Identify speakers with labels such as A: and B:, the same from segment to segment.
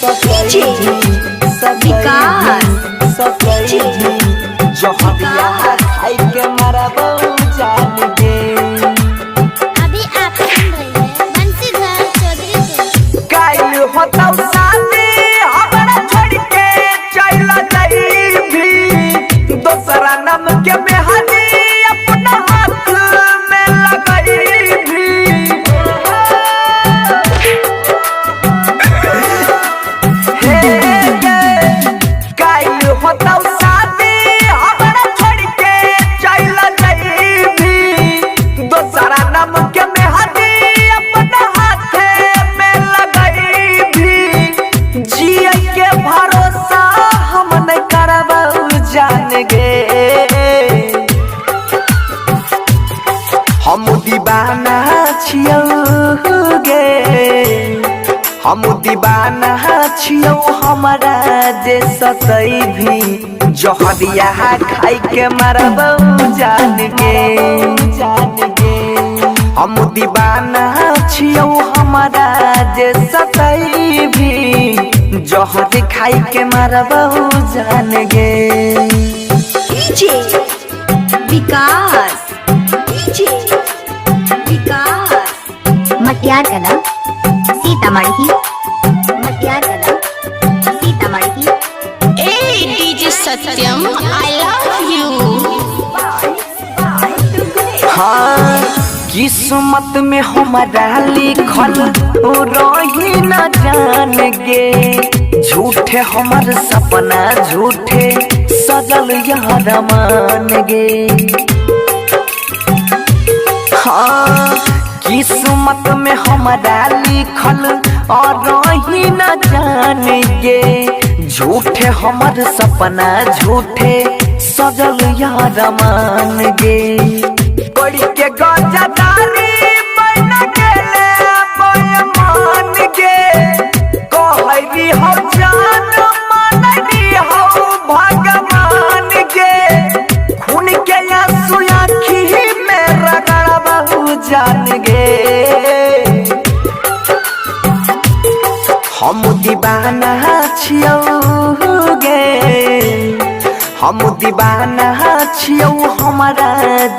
A: DJ विकास
B: जोहरिया खाई के मरबो जान गे।
C: अभी आप सुन रहे हैं बंसीधर चौधरी को।
B: काइल होता शादी हमरा छोड़ के चल जाई भी दोसरा नाम के मेहंदी अपना हाथ में लगाई भी। हे गे काइल होता शादी हमरा छोड़ के चल जाई भी दोसरा नाम के मेहंदी अपना हाथ में लगाई भी। जिए के भरोसा हम नहीं करबौ जान गे। हम दीवाना छियौ गे, हम दीवाना छियौ हमरा जे सतई भी जोहरिया खाई के मरबौ जान गे। हम दीवाना छियौ हमरा जे सतई भी जोहर खाई के मरबौ जान गे।
A: डीजे विकास
C: मटियार कला सीतामढ़ी
A: ए DJ Satyam I love you.
B: हाँ किस्मत में हमारा लिखल रही न जान गे। झूठे हमर सपना झूठे सजल यार मान गे। हाँ किस्मत में हमारा लिखल रही न जान गे। झूठे हमर सपना झूठे सजल यार मान गे। पड़ी के गजदारी मैना गेले मान गे। कहरी हो जान मानरी हो भगवान गे। खून के आंसू आँखी में रगड़बहु जान गे। हम दीवाना छियौ गे, हम दीवाना छियौ हमरा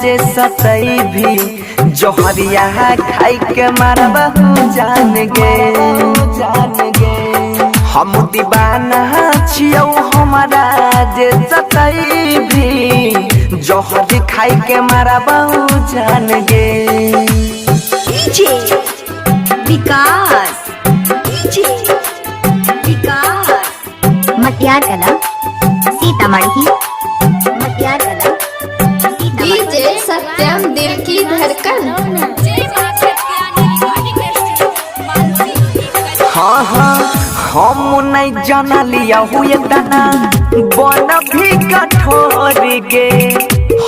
B: जे सतई भी जोहरिया खाई के मरबहु जान गे। हम दीवाना छियौ हमरा जे सतई भी जोहर खाई के मरबहु जान गे।
A: डीजे विकास
C: मटियार कला सीतामढ़ी
A: डीजे सत्यम दिल की धड़कन।
B: हाँ हाँ हम नहीं जाना लिया हुए दाना बन भी कठोर गे।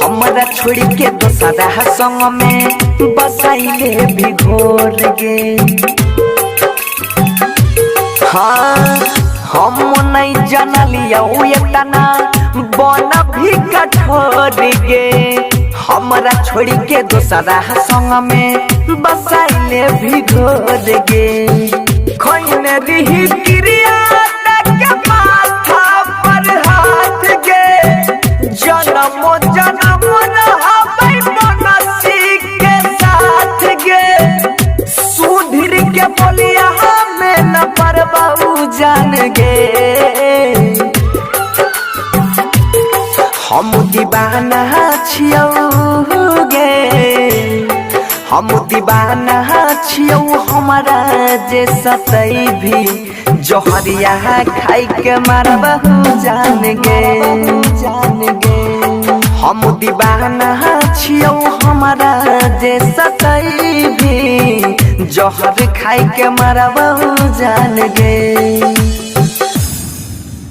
B: हमरा छोड़ के दोसरा संग में बसाइले भी घोर गे। हाँ हम नहीं जाना लिया हुए दाना बन भी कठोर गे। हमरा छोड़ के दोसरा संग में बसाइले भी घोर गे। खोइने रही क्रिया के माथा पर हाथ गे। जन्म जन्म रहबै मनसी के साथ गे। सुधीर के बोलिया हमें न परबहु जान गे। हम दीवाना छियौ गे, हम दीवाना छियौ हमरा जे सतई भी जोहरिया खाई के मरबहु जान गे। हम दीवाना छियौ हमरा जे सतई भी जोहर खाई के मरबहु जान गे।